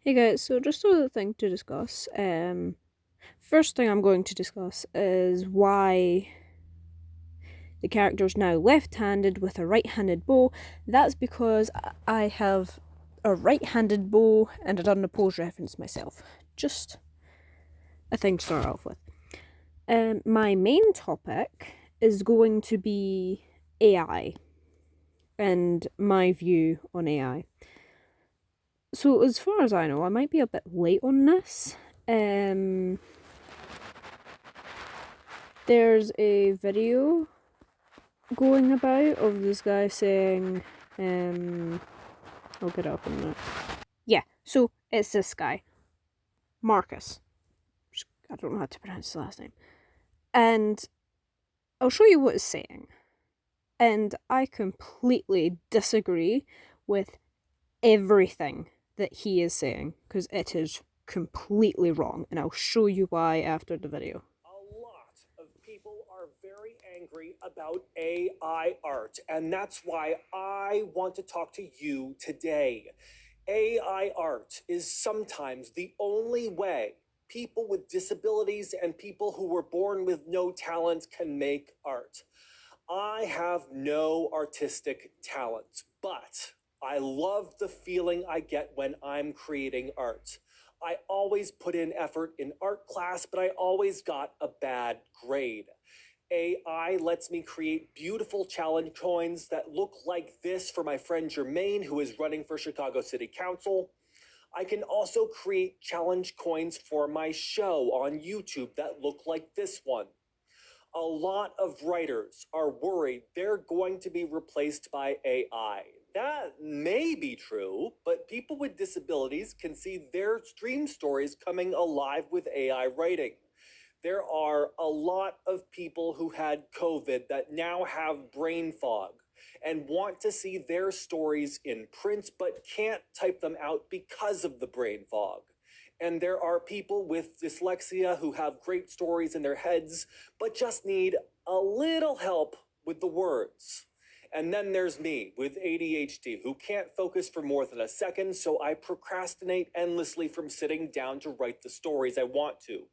Hey guys, so just another thing to discuss. First thing I'm going to discuss is why the character's now left-handed with a right-handed bow. That's because I have a right-handed bow and I done a pose reference myself. Just a thing to start off with. My main topic is going to be AI and my view on AI. So as far as I know, I might be a bit late on this. There's a video going about of this guy saying, I'll get up in a minute. Yeah, so it's this guy, Marcus. I don't know how to pronounce his last name. And I'll show you what it's saying. And I completely disagree with everything that he is saying, because it is completely wrong, and I'll show you why after the video. A lot of people are very angry about AI art, and that's why I want to talk to you today. AI art is sometimes the only way people with disabilities and people who were born with no talent can make art. I have no artistic talent, but I love the feeling I get when I'm creating art. I always put in effort in art class, but I always got a bad grade. AI lets me create beautiful challenge coins that look like this for my friend Jermaine, who is running for Chicago City Council. I can also create challenge coins for my show on YouTube that look like this one. A lot of writers are worried they're going to be replaced by AI. That may be true, but people with disabilities can see their dream stories coming alive with AI writing. There are a lot of people who had COVID that now have brain fog and want to see their stories in print but can't type them out because of the brain fog. And there are people with dyslexia who have great stories in their heads but just need a little help with the words. And then there's me with ADHD who can't focus for more than a second, so I procrastinate endlessly from sitting down to write the stories I want to.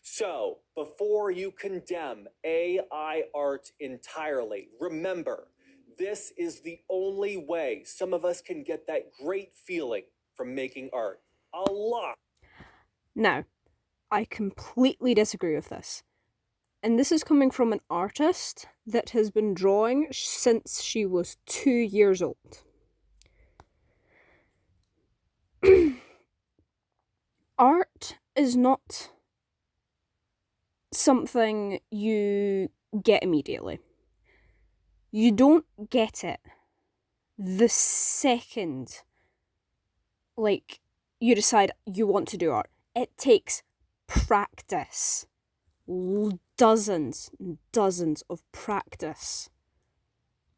So, before you condemn AI art entirely, remember this is the only way some of us can get that great feeling from making art. A lot. Now, I completely disagree with this. And this is coming from an artist that has been drawing since she was 2 years old. Art is not something you get immediately. You don't get it the second, like, you decide you want to do art. It takes practice. Dozens and dozens of practice.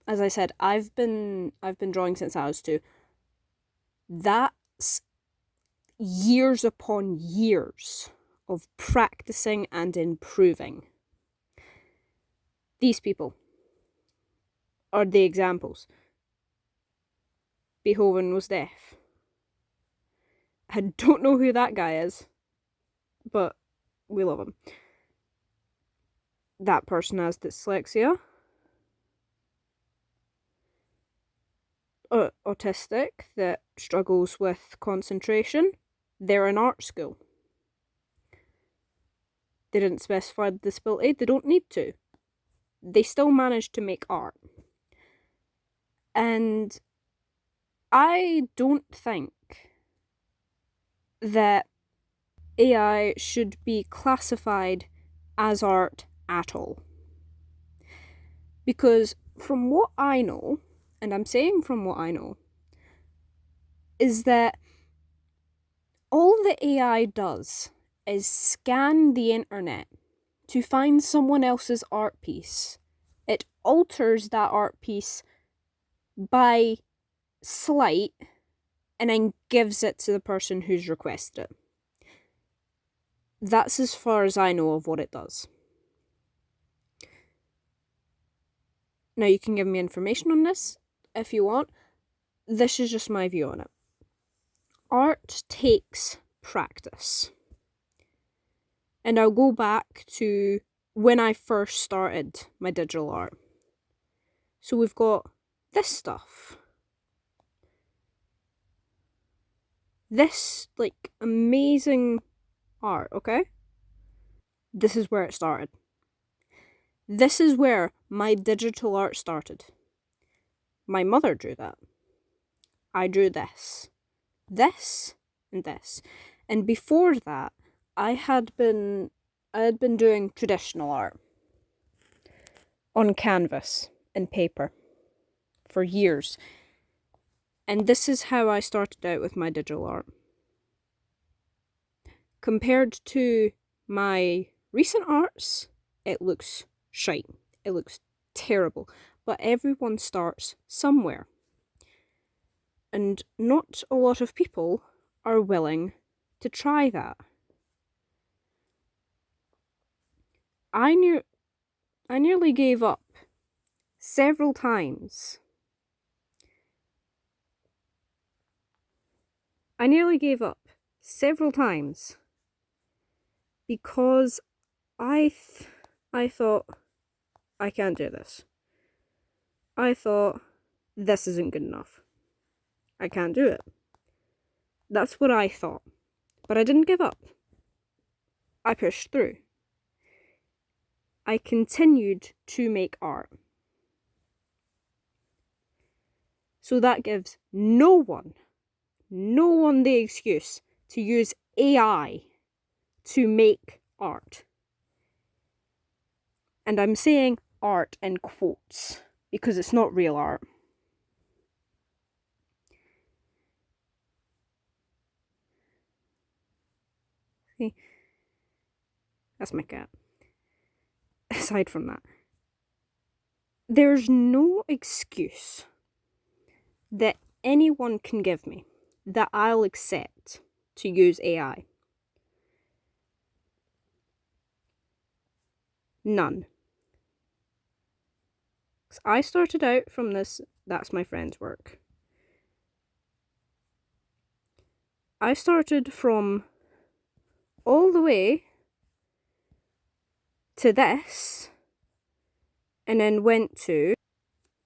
As I said, I've been drawing since I was 2. That's years upon years of practicing and improving. These people are the examples. Beethoven was deaf. I don't know who that guy is, but we love him. That person has dyslexia, autistic, that struggles with concentration. They're in art school. They didn't specify the disability, they don't need to. They still manage to make art. And I don't think that AI should be classified as art at all. Because from what I know, and I'm saying from what I know, is that all the AI does is scan the internet to find someone else's art piece. It alters that art piece by slight and then gives it to the person who's requested it. That's as far as I know of what it does. Now, you can give me information on this if you want. This is just my view on it. art takes practice. And I'll go back to when I first started my digital art. So we've got this stuff. This, like, amazing art, okay? This is where it started. This is where my digital art started. My mother drew that. I drew this, and this. And before that, I had been doing traditional art on canvas and paper for years. And this is how I started out with my digital art. Compared to my recent arts, it looks shite. It looks terrible. But everyone starts somewhere. And not a lot of people are willing to try that. I nearly gave up several times. Because I thought, I can't do this. I thought, this isn't good enough. I can't do it. That's what I thought. But I didn't give up. I pushed through. I continued to make art. So that gives no one the excuse to use AI to make art. And I'm saying art in quotes because it's not real art. See? That's my cat. Aside from that, there's no excuse that anyone can give me that I'll accept to use AI. None. I started out from this, that's my friend's work. I started from all the way to this, and then went to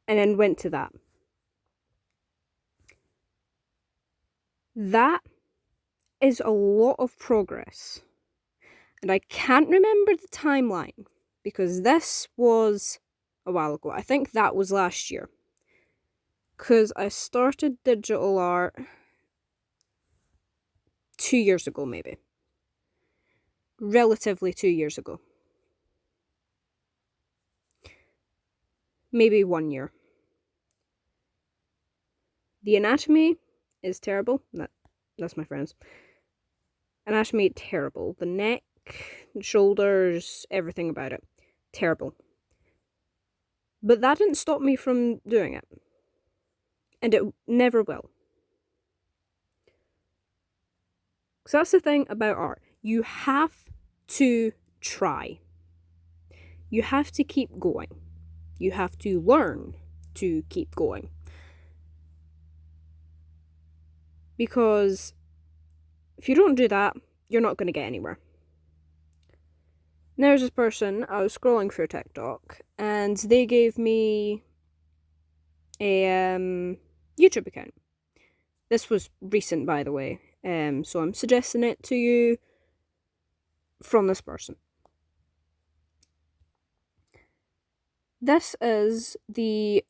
that. That is a lot of progress. And I can't remember the timeline because this was a while ago. I think that was last year. Because I started digital art 2 years ago, maybe. Relatively 2 years ago. Maybe 1 year. The anatomy is terrible. That's my friend's. Anatomy, terrible. The neck, shoulders, everything about it. Terrible. But that didn't stop me from doing it. And it never will. So that's the thing about art. You have to try. You have to keep going. You have to learn to keep going. Because if you don't do that, you're not going to get anywhere. There's this person, I was scrolling through TikTok, and they gave me a YouTube account. This was recent, by the way, so I'm suggesting it to you from this person. This is the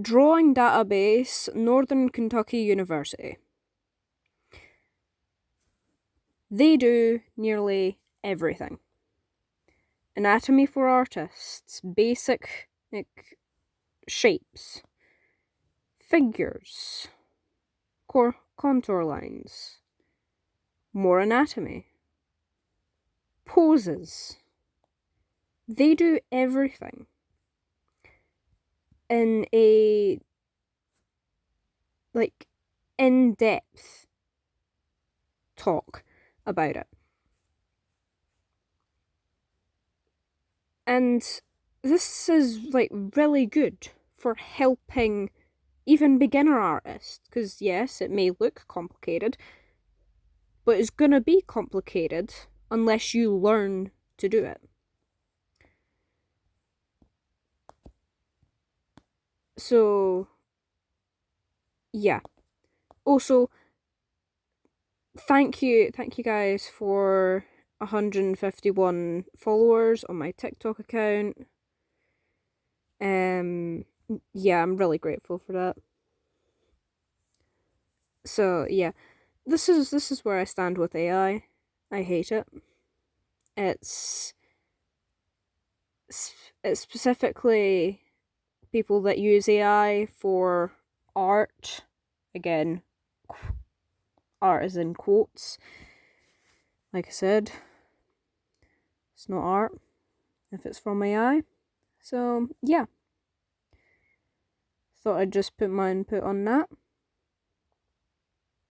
Drawing Database, Northern Kentucky University. They do nearly everything. Anatomy for artists, basic shapes, figures, contour lines, more anatomy, poses. They do everything in a in-depth talk about it. And this is really good for helping even beginner artists, because yes, it may look complicated, but it's gonna be complicated unless you learn to do it. So, yeah. Also, thank you guys for 151 followers on my TikTok account. Yeah, I'm really grateful for that. So yeah, this is where I stand with AI. I hate it. It's specifically people that use AI for art. Again, art is in quotes. Like I said, it's not art if it's from AI. So yeah, thought I'd just put my input on that.